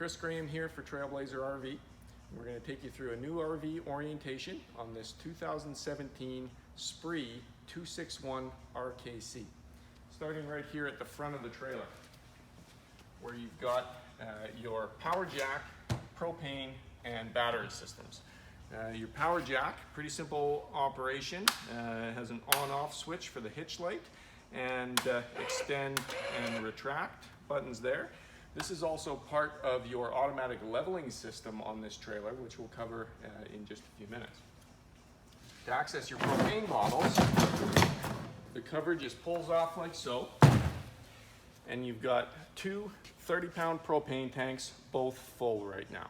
Chris Graham here for Trailblazer RV. We're going to take you through a new RV orientation on this 2017 Spree 261 RKC. Starting right here at the front of the trailer, where you've got your power jack, propane, and battery systems. Your power jack, pretty simple operation, has an on-off switch for the hitch light and extend and retract buttons there. This is also part of your automatic leveling system on this trailer, which we'll cover in just a few minutes. To access your propane bottles, the cover just pulls off like so, and you've got two 30-pound propane tanks, both full right now.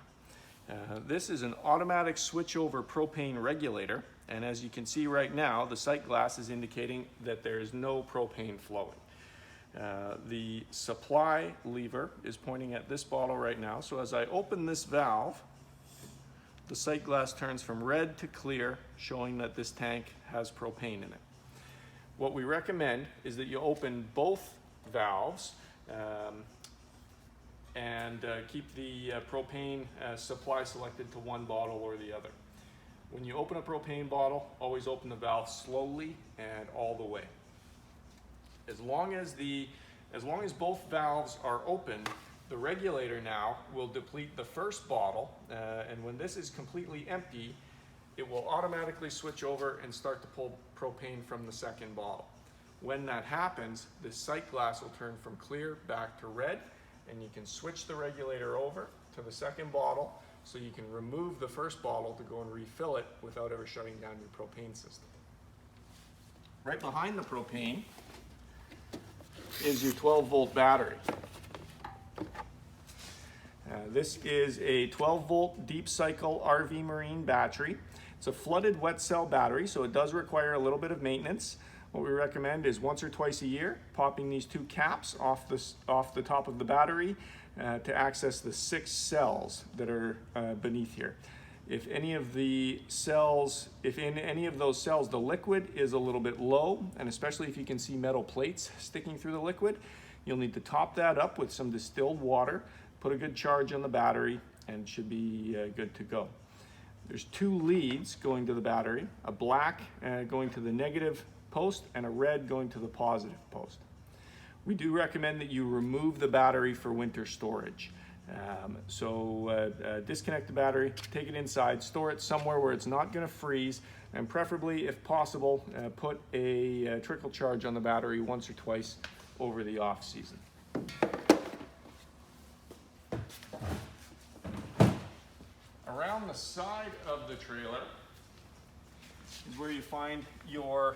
This is an automatic switchover propane regulator, and as you can see right now, the sight glass is indicating that there is no propane flowing. The supply lever is pointing at this bottle right now, so as I open this valve, the sight glass turns from red to clear, showing that this tank has propane in it. What we recommend is that you open both valves and keep the propane supply selected to one bottle or the other. When you open a propane bottle, always open the valve slowly and all the way. As long as both valves are open, the regulator now will deplete the first bottle, and when this is completely empty, it will automatically switch over and start to pull propane from the second bottle. When that happens, the sight glass will turn from clear back to red, and you can switch the regulator over to the second bottle so you can remove the first bottle to go and refill it without ever shutting down your propane system. Right behind the propane is your 12-volt battery. This is a 12-volt deep cycle RV Marine battery. It's a flooded wet cell battery, so it does require a little bit of maintenance. What we recommend is once or twice a year, popping these two caps off the top of the battery to access the 6 cells that are beneath here. If in any of those cells the liquid is a little bit low, and especially if you can see metal plates sticking through the liquid, you'll need to top that up with some distilled water, put a good charge on the battery, and it should be good to go. There's 2 leads going to the battery, a black going to the negative post and a red going to the positive post. We do recommend that you remove the battery for winter storage. Disconnect the battery, take it inside, store it somewhere where it's not going to freeze, and preferably, if possible, put a trickle charge on the battery once or twice over the off season. Around the side of the trailer is where you find your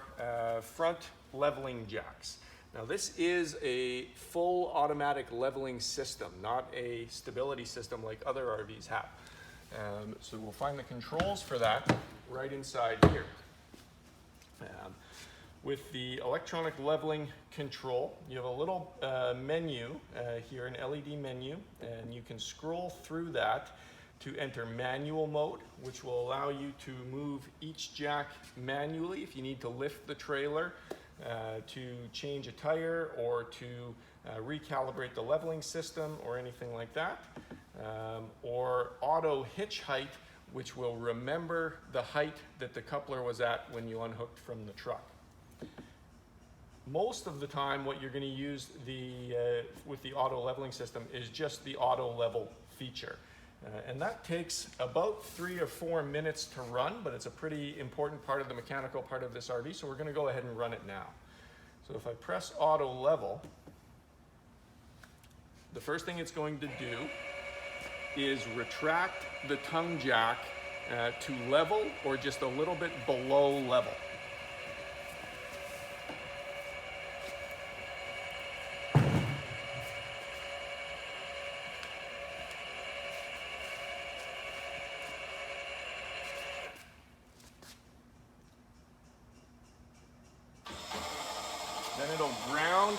front leveling jacks. Now this is a full automatic leveling system, not a stability system like other RVs have. So we'll find the controls for that right inside here. With the electronic leveling control, you have a little menu here, an LED menu, and you can scroll through that to enter manual mode, which will allow you to move each jack manually if you need to lift the trailer to change a tire or to recalibrate the leveling system or anything like that, or auto hitch height, which will remember the height that the coupler was at when you unhooked from the truck. Most of the time what you're going to use with the auto leveling system is just the auto level feature. And that takes about 3 or 4 minutes to run, but it's a pretty important part of the mechanical part of this RV, so we're going to go ahead and run it now. So if I press auto level, the first thing it's going to do is retract the tongue jack to level or just a little bit below level. Then it'll ground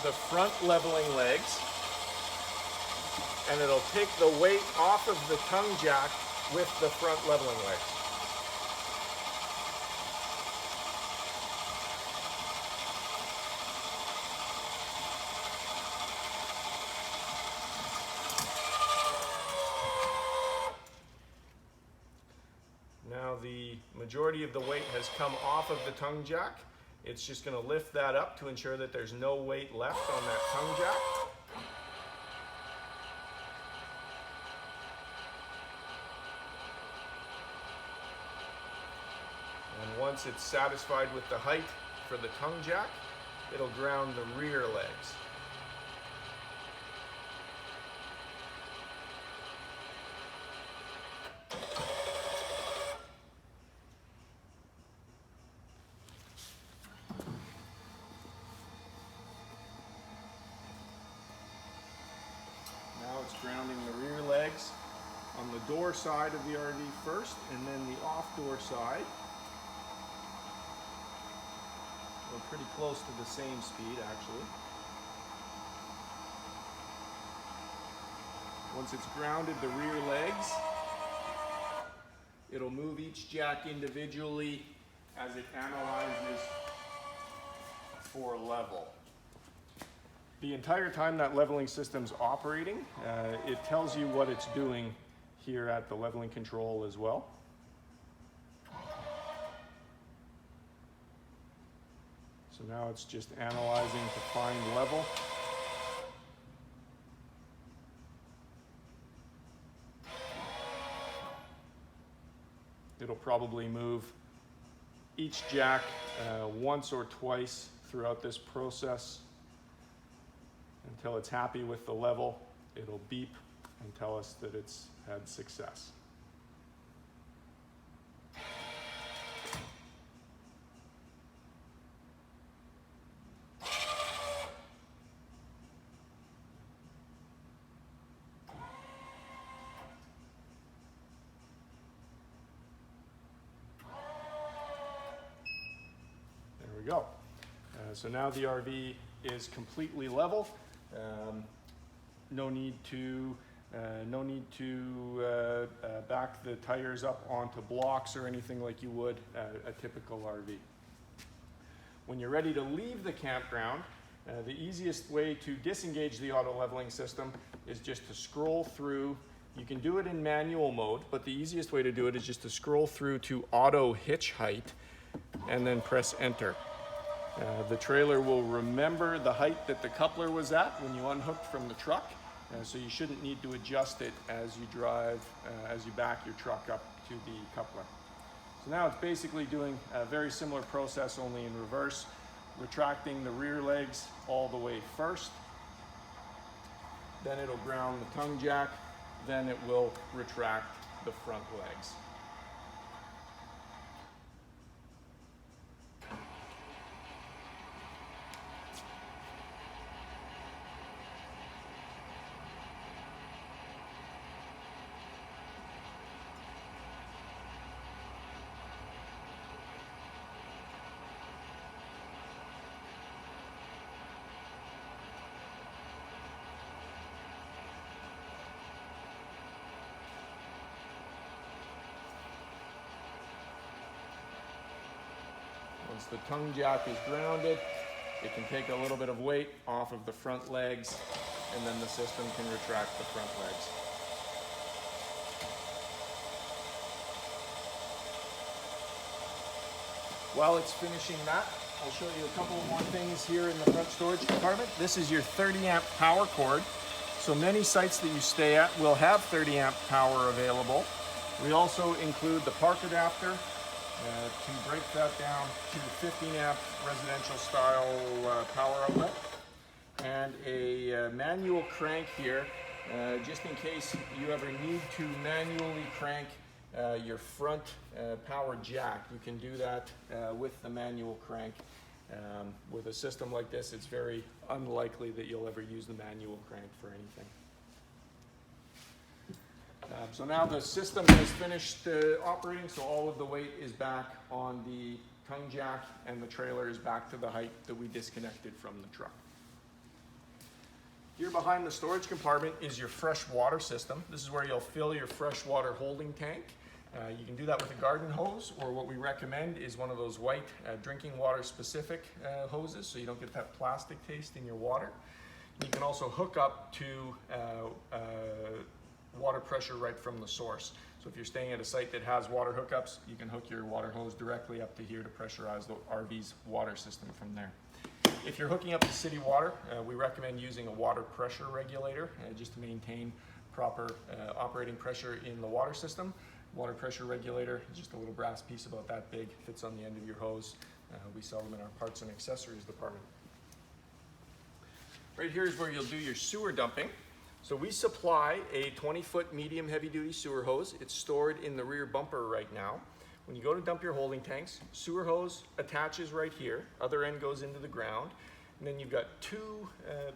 the front leveling legs, and it'll take the weight off of the tongue jack with the front leveling legs. majority of the weight has come off of the tongue jack. It's just going to lift that up to ensure that there's no weight left on that tongue jack. And once it's satisfied with the height for the tongue jack, it'll ground the rear legs. Now it's grounding the rear legs on the door side of the RV first, and then the off-door side. We're pretty close to the same speed, actually. Once it's grounded the rear legs, it'll move each jack individually as it analyzes for level. The entire time that leveling system's operating, it tells you what it's doing here at the leveling control as well. So now it's just analyzing to find level. It'll probably move each jack once or twice throughout this process until it's happy with the level. It'll beep and tell us that it's had success. Go. So now the RV is completely level. No need to back the tires up onto blocks or anything like you would a typical RV. When you're ready to leave the campground, the easiest way to disengage the auto leveling system is just to scroll through. You can do it in manual mode, but the easiest way to do it is just to scroll through to auto hitch height and then press enter. The trailer will remember the height that the coupler was at when you unhooked from the truck, so you shouldn't need to adjust it as you drive, as you back your truck up to the coupler. So now it's basically doing a very similar process, only in reverse, retracting the rear legs all the way first, then it'll ground the tongue jack, then it will retract the front legs. Once the tongue jack is grounded, it can take a little bit of weight off of the front legs, and then the system can retract the front legs. While it's finishing that, I'll show you a couple more things here in the front storage compartment. This is your 30 amp power cord. So many sites that you stay at will have 30 amp power available. We also include the park adapter to break that down to 15 amp residential style power outlet, and a manual crank here, just in case you ever need to manually crank your front power jack. You can do that with the manual crank. With a system like this, it's very unlikely that you'll ever use the manual crank for anything. So now the system has finished operating, so all of the weight is back on the tongue jack and the trailer is back to the height that we disconnected from the truck. Here behind the storage compartment is your fresh water system. This is where you'll fill your fresh water holding tank. You can do that with a garden hose, or what we recommend is one of those white drinking water specific hoses, so you don't get that plastic taste in your water. You can also hook up to water pressure right from the source. So if you're staying at a site that has water hookups, you can hook your water hose directly up to here to pressurize the RV's water system from there. If you're hooking up to city water, we recommend using a water pressure regulator just to maintain proper operating pressure in the water system. Water pressure regulator is just a little brass piece about that big, fits on the end of your hose. We sell them in our parts and accessories department. Right here is where you'll do your sewer dumping. So we supply a 20-foot medium heavy-duty sewer hose. It's stored in the rear bumper right now. When you go to dump your holding tanks, sewer hose attaches right here, other end goes into the ground, and then you've got two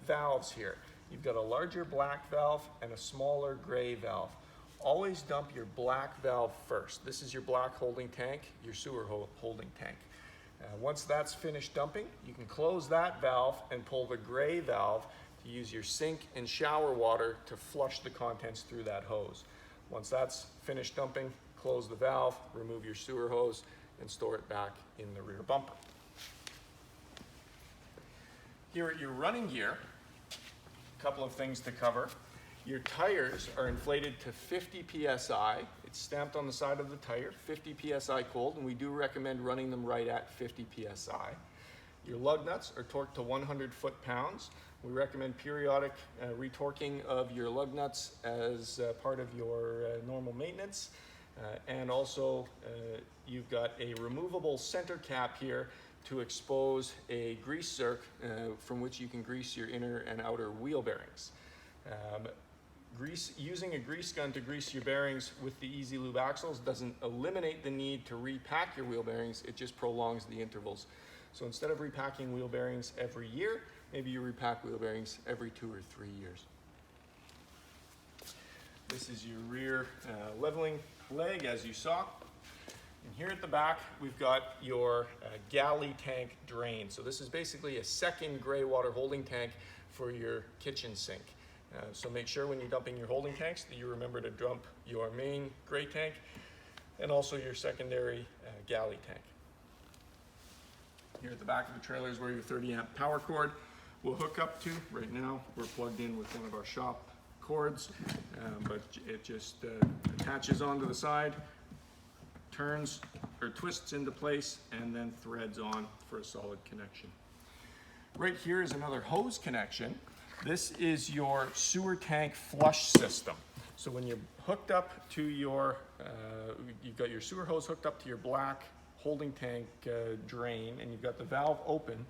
valves here. You've got a larger black valve and a smaller gray valve. Always dump your black valve first. This is your black holding tank, your sewer holding tank. Once that's finished dumping, you can close that valve and pull the gray valve to use your sink and shower water to flush the contents through that hose. Once that's finished dumping, close the valve, remove your sewer hose, and store it back in the rear bumper. Here at your running gear, a couple of things to cover. Your tires are inflated to 50 psi. It's stamped on the side of the tire, 50 psi cold, and we do recommend running them right at 50 psi. Your lug nuts are torqued to 100 foot-pounds. We recommend periodic retorquing of your lug nuts as part of your normal maintenance. And also, you've got a removable center cap here to expose a grease zerk from which you can grease your inner and outer wheel bearings. Using a grease gun to grease your bearings with the Easy Lube axles doesn't eliminate the need to repack your wheel bearings, it just prolongs the intervals. So instead of repacking wheel bearings every year, maybe you repack wheel bearings every 2 or 3 years. This is your rear leveling leg, as you saw. And here at the back, we've got your galley tank drain. So this is basically a second gray water holding tank for your kitchen sink. So make sure when you're dumping your holding tanks that you remember to dump your main gray tank and also your secondary galley tank. Here at the back of the trailer is where your 30 amp power cord will hook up to. Right now we're plugged in with one of our shop cords, but it just attaches onto the side, turns or twists into place, and then threads on for a solid connection. Right here is another hose connection. This is your sewer tank flush system. So when you're hooked up to your, you've got your sewer hose hooked up to your black holding tank drain, and you've got the valve open,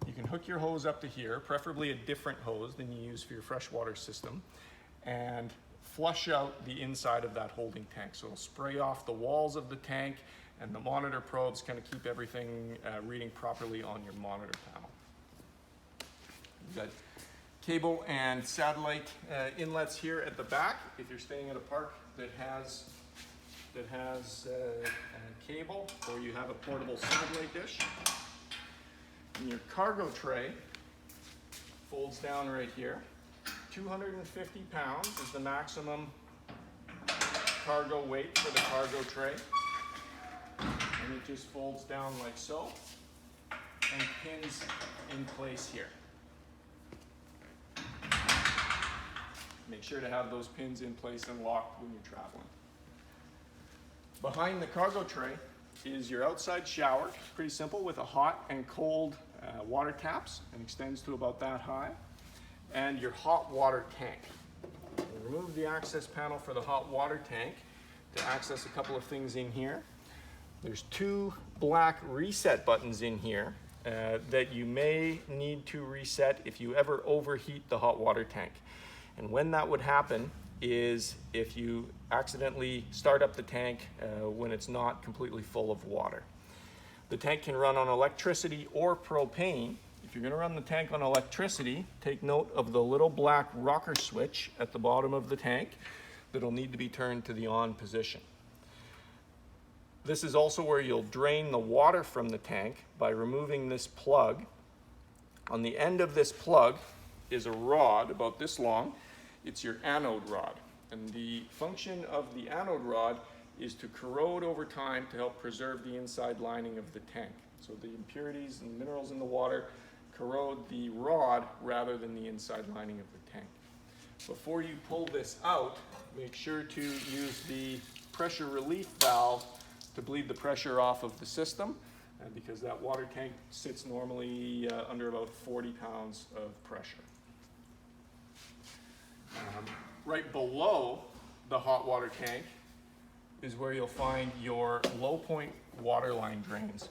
you can hook your hose up to here, preferably a different hose than you use for your freshwater system, and flush out the inside of that holding tank. So it'll spray off the walls of the tank, and the monitor probes kind of keep everything reading properly on your monitor panel. You've got cable and satellite inlets here at the back. If you're staying at a park that has cable, or you have a portable satellite dish. And your cargo tray folds down right here. 250 pounds is the maximum cargo weight for the cargo tray. And it just folds down like so and pins in place here. Make sure to have those pins in place and locked when you're traveling. Behind the cargo tray is your outside shower. Pretty simple, with a hot and cold water taps, and extends to about that high. And your hot water tank. Remove the access panel for the hot water tank to access a couple of things in here. There's 2 black reset buttons in here that you may need to reset if you ever overheat the hot water tank. And when that would happen is if you accidentally start up the tank when it's not completely full of water. The tank can run on electricity or propane. If you're going to run the tank on electricity, take note of the little black rocker switch at the bottom of the tank that'll need to be turned to the on position. This is also where you'll drain the water from the tank by removing this plug. On the end of this plug is a rod about this long. It's your anode rod. And the function of the anode rod is to corrode over time to help preserve the inside lining of the tank. So the impurities and minerals in the water corrode the rod rather than the inside lining of the tank. Before you pull this out, make sure to use the pressure relief valve to bleed the pressure off of the system, because that water tank sits normally under about 40 pounds of pressure. Right below the hot water tank is where you'll find your low point water line drains.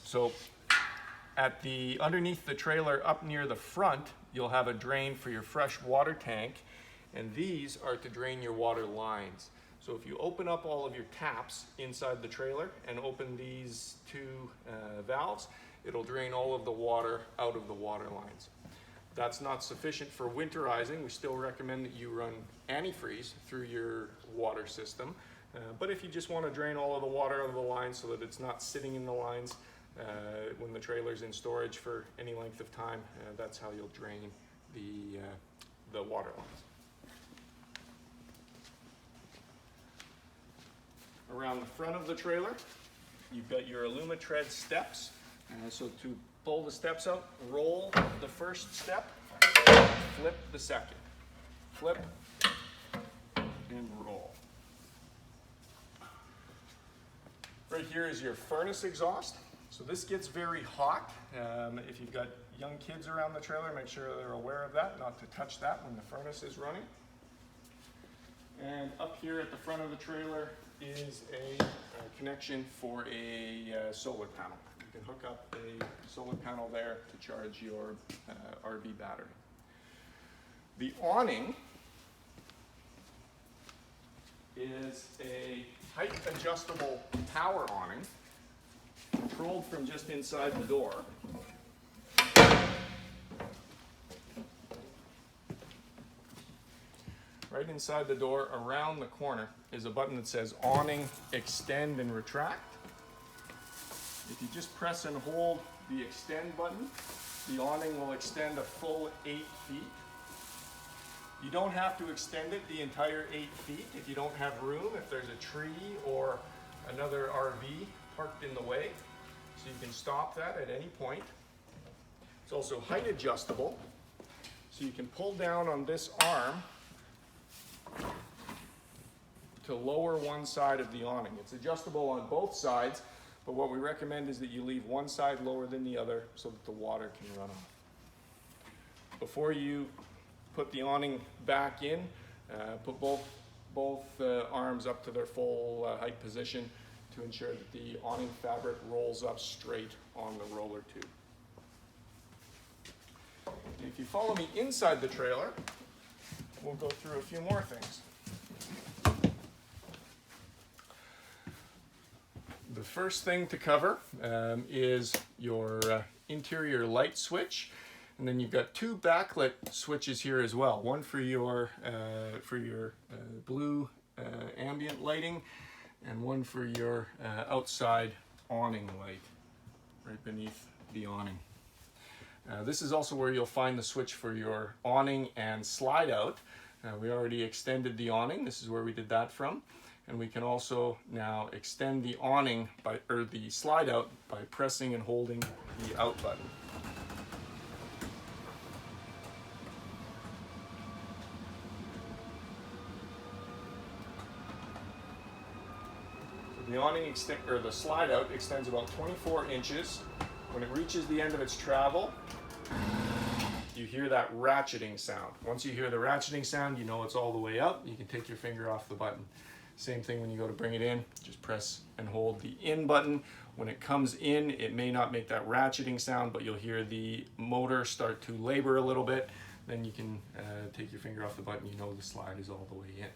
So underneath the trailer up near the front, you'll have a drain for your fresh water tank, and these are to drain your water lines. So if you open up all of your taps inside the trailer and open these two valves, it'll drain all of the water out of the water lines. That's not sufficient for winterizing. We still recommend that you run antifreeze through your water system. But if you just want to drain all of the water out of the lines so that it's not sitting in the lines when the trailer's in storage for any length of time, that's how you'll drain the water lines. Around the front of the trailer, you've got your Aluma-Tread steps. So to pull the steps out, roll the first step, flip the second. Flip and roll. Right here is your furnace exhaust. So this gets very hot. If you've got young kids around the trailer, make sure they're aware of that, not to touch that when the furnace is running. And up here at the front of the trailer is a connection for a solar panel. You can hook up a solar panel there to charge your RV battery. The awning is a height adjustable power awning controlled from just inside the door. Right inside the door, around the corner, is a button that says awning, extend, and retract. If you just press and hold the extend button, the awning will extend a full 8 feet. You don't have to extend it the entire 8 feet if you don't have room, if there's a tree or another RV parked in the way. So you can stop that at any point. It's also height adjustable, so you can pull down on this arm to lower one side of the awning. It's adjustable on both sides, but what we recommend is that you leave one side lower than the other so that the water can run off. Before you put the awning back in, put both arms up to their full height position to ensure that the awning fabric rolls up straight on the roller tube. If you follow me inside the trailer, we'll go through a few more things. The first thing to cover is your interior light switch, and then you've got two backlit switches here as well. One for your blue ambient lighting, and one for your outside awning light right beneath the awning. This is also where you'll find the switch for your awning and slide out. We already extended the awning. This is where we did that from. And we can also now extend the awning or the slide out by pressing and holding the out button. The awning the slide out extends about 24 inches. When it reaches the end of its travel, you hear that ratcheting sound. Once you hear the ratcheting sound, you know it's all the way up. You can take your finger off the button. Same thing when you go to bring it in, just press and hold the in button. When it comes in, it may not make that ratcheting sound, but you'll hear the motor start to labor a little bit. Then you can take your finger off the button, you know the slide is all the way in.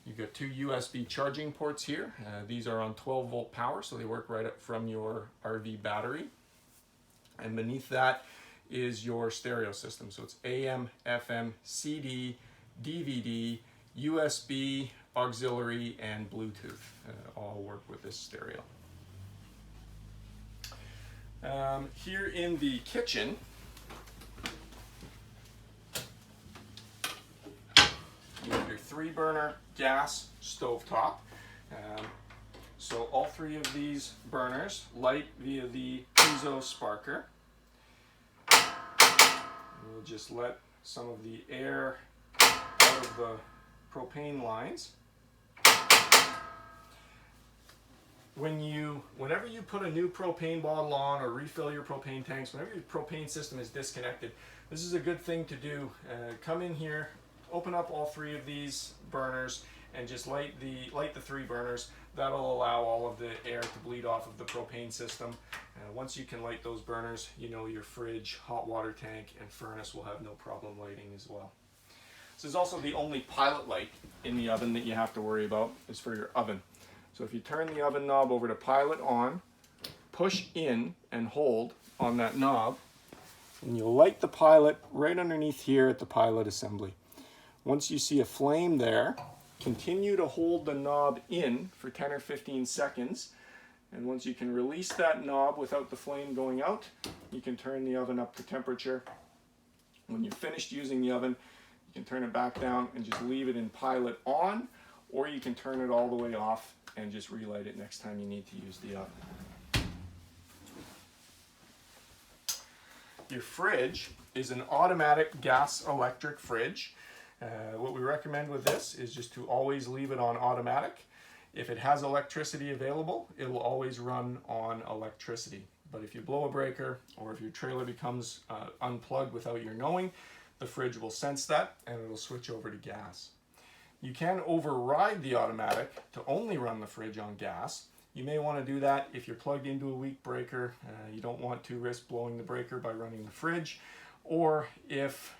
You've got two USB charging ports here. These are on 12 volt power, so they work right up from your RV battery. And beneath that is your stereo system. So it's AM, FM, CD, DVD, USB, auxiliary, and Bluetooth. All work with this stereo. Here in the kitchen, you have your 3-burner gas stovetop. So all 3 of these burners light via the piezo sparker. we'll just let some of the air out of the propane lines. Whenever you put a new propane bottle on or refill your propane tanks, whenever your propane system is disconnected, this is a good thing to do. Come in here, open up all three of these burners, and just light the three burners. That'll allow all of the air to bleed off of the propane system. Once you can light those burners, you know your fridge, hot water tank, and furnace will have no problem lighting as well. This is also the only pilot light in the oven that you have to worry about, is for your oven. So if you turn the oven knob over to pilot on, push in and hold on that knob, and you'll light the pilot right underneath here at the pilot assembly. Once you see a flame there, continue to hold the knob in for 10 or 15 seconds. And once you can release that knob without the flame going out, you can turn the oven up to temperature. When you're finished using the oven, you can turn it back down and just leave it in pilot on, or you can turn it all the way off and just relight it next time you need to use the oven. Your fridge is an automatic gas electric fridge. What we recommend with this is just to always leave it on automatic. If it has electricity available, it will always run on electricity. But if you blow a breaker or if your trailer becomes unplugged without your knowing, the fridge will sense that and it'll switch over to gas. You can override the automatic to only run the fridge on gas. You may want to do that if you're plugged into a weak breaker. You don't want to risk blowing the breaker by running the fridge, or if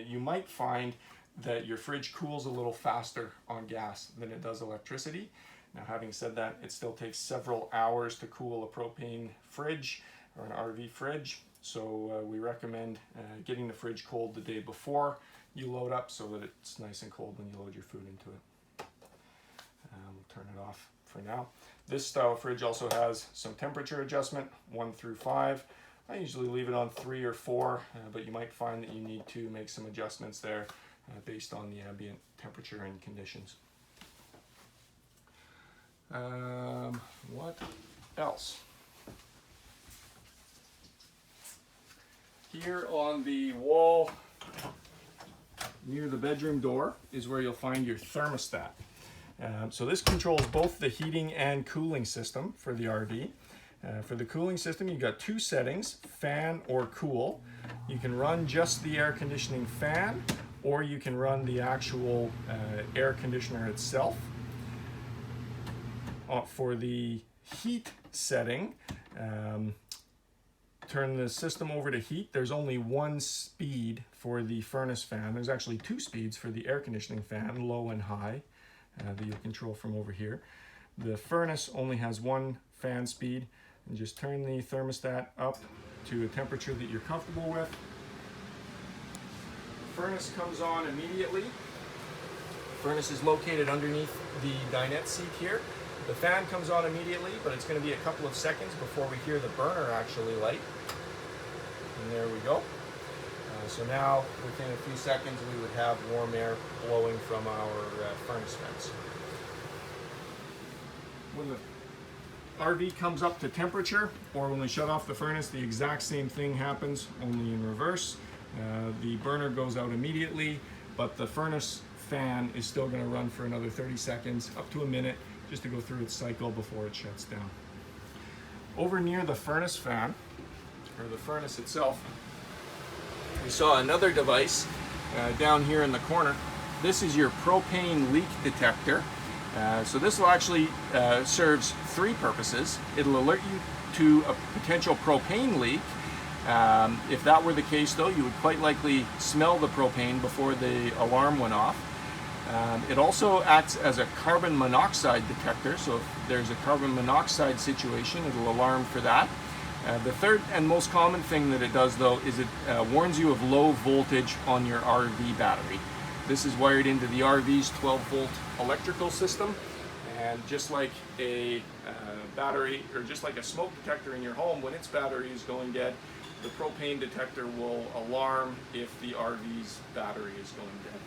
you might find that your fridge cools a little faster on gas than it does electricity. Now, having said that, it still takes several hours to cool a propane fridge or an RV fridge. So we recommend getting the fridge cold the day before you load up so that it's nice and cold when you load your food into it. We'll turn it off for now. This style of fridge also has some temperature adjustment, 1 through 5. I usually leave it on 3 or 4, but you might find that you need to make some adjustments there based on the ambient temperature and conditions. What else? Here on the wall near the bedroom door is where you'll find your thermostat. So this controls both the heating and cooling system for the RV. For the cooling system, you've got 2 settings, fan or cool. You can run just the air conditioning fan, or you can run the actual air conditioner itself. For the heat setting, turn the system over to heat. There's only 1 speed for the furnace fan. There's actually 2 speeds for the air conditioning fan, low and high, that you'll control from over here. The furnace only has 1 fan speed, and just turn the thermostat up to a temperature that you're comfortable with. The furnace comes on immediately. The furnace is located underneath the dinette seat here. The fan comes on immediately, but it's going to be a couple of seconds before we hear the burner actually light. And there we go. So now, within a few seconds, we would have warm air blowing from our furnace vents. When the RV comes up to temperature, or when we shut off the furnace, the exact same thing happens, only in reverse. The burner goes out immediately, but the furnace fan is still going to run for another 30 seconds, up to a minute, just to go through its cycle before it shuts down. Over near the furnace fan, or the furnace itself, we saw another device down here in the corner. This is your propane leak detector. So this will actually serves 3 purposes. It'll alert you to a potential propane leak. If that were the case, though, you would quite likely smell the propane before the alarm went off. It also acts as a carbon monoxide detector, so if there's a carbon monoxide situation, it'll alarm for that. The third and most common thing that it does, though, is it warns you of low voltage on your RV battery. This is wired into the RV's 12-volt electrical system, and just like a battery, or just like a smoke detector in your home, when its battery is going dead, the propane detector will alarm if the RV's battery is going dead.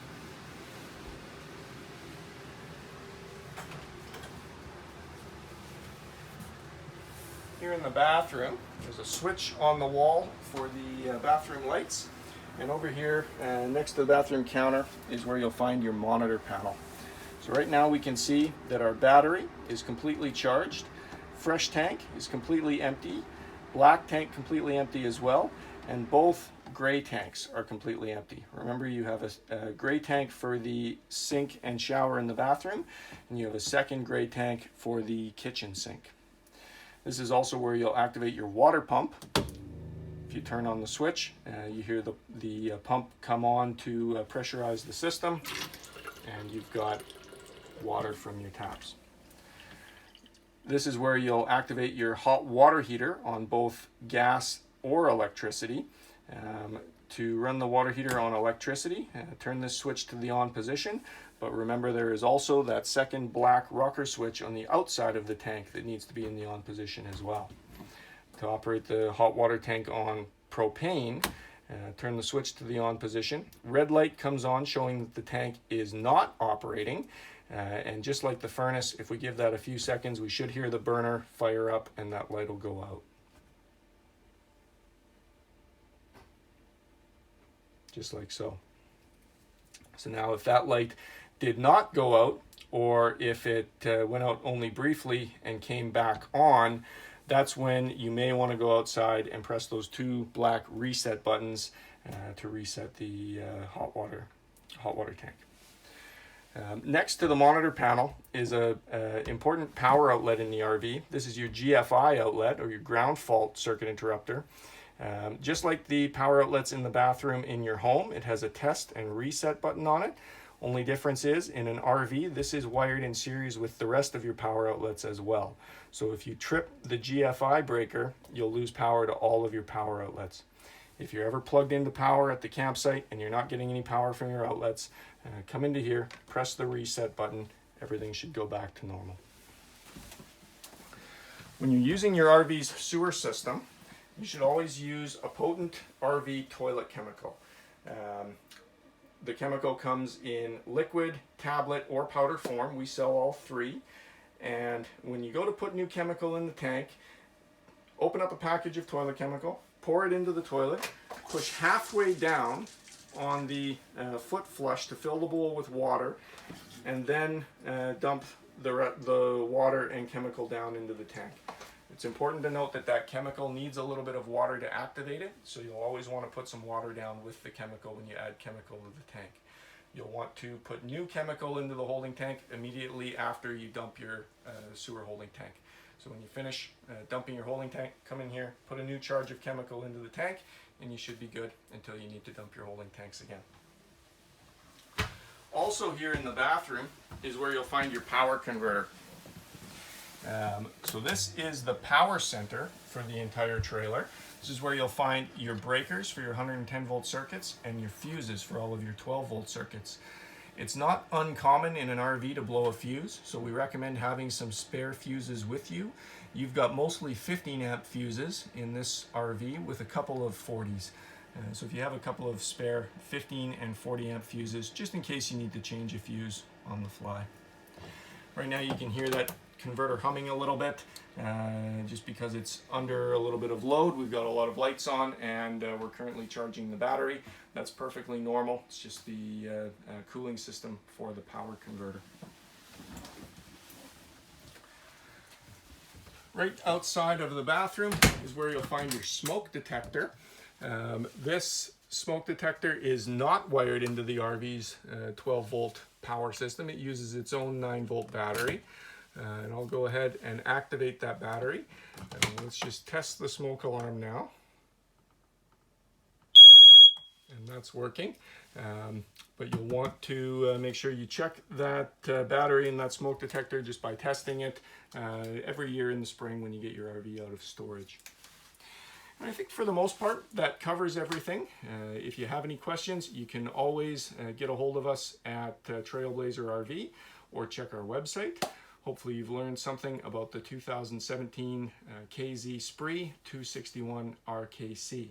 Here in the bathroom, there's a switch on the wall for the bathroom lights. And over here, next to the bathroom counter, is where you'll find your monitor panel. So right now we can see that our battery is completely charged, fresh tank is completely empty, black tank completely empty as well, and both gray tanks are completely empty. Remember, you have a gray tank for the sink and shower in the bathroom, and you have a second gray tank for the kitchen sink. This is also where you'll activate your water pump. If you turn on the switch, you hear the pump come on to pressurize the system, and you've got water from your taps. This is where you'll activate your hot water heater on both gas or electricity. To run the water heater on electricity, turn this switch to the on position, but remember there is also that second black rocker switch on the outside of the tank that needs to be in the on position as well. To operate the hot water tank on propane, turn the switch to the on position. Red light comes on showing that the tank is not operating, and just like the furnace, if we give that a few seconds, we should hear the burner fire up and that light will go out. Just like so. So now if that light did not go out, or if it went out only briefly and came back on, that's when you may want to go outside and press those two black reset buttons to reset the hot water tank. Next to the monitor panel is an important power outlet in the RV. This is your GFI outlet, or your ground fault circuit interrupter. Just like the power outlets in the bathroom in your home, it has a test and reset button on it. Only difference is, in an RV, this is wired in series with the rest of your power outlets as well. So if you trip the GFI breaker, you'll lose power to all of your power outlets. If you're ever plugged into power at the campsite and you're not getting any power from your outlets, come into here, press the reset button, everything should go back to normal. When you're using your RV's sewer system, you should always use a potent RV toilet chemical. The chemical comes in liquid, tablet, or powder form. We sell all three. And when you go to put new chemical in the tank, open up a package of toilet chemical, pour it into the toilet, push halfway down on the foot flush to fill the bowl with water, and then dump the water and chemical down into the tank. It's important to note that that chemical needs a little bit of water to activate it, so you'll always want to put some water down with the chemical when you add chemical to the tank. You'll want to put new chemical into the holding tank immediately after you dump your sewer holding tank. So when you finish dumping your holding tank, come in here, put a new charge of chemical into the tank, and you should be good until you need to dump your holding tanks again. Also here in the bathroom is where you'll find your power converter. So this is the power center for the entire trailer. This is where you'll find your breakers for your 110 volt circuits and your fuses for all of your 12 volt circuits. It's not uncommon in an RV to blow a fuse, so we recommend having some spare fuses with you. You've got mostly 15 amp fuses in this RV with a couple of 40s. So if you have a couple of spare 15 and 40 amp fuses, just in case you need to change a fuse on the fly. Right now you can hear that converter humming a little bit, just because it's under a little bit of load. We've got a lot of lights on, and we're currently charging the battery. That's perfectly normal. It's just the cooling system for the power converter. Right outside of the bathroom is where you'll find your smoke detector. This smoke detector is not wired into the RV's 12 volt power system. It uses its own 9 volt battery. And I'll go ahead and activate that battery. Let's just test the smoke alarm now. And that's working. But you'll want to make sure you check that battery and that smoke detector just by testing it every year in the spring when you get your RV out of storage. And I think for the most part that covers everything. If you have any questions, you can always get a hold of us at Trailblazer RV or check our website. Hopefully you've learned something about the 2017 KZ Spree 261 RKC.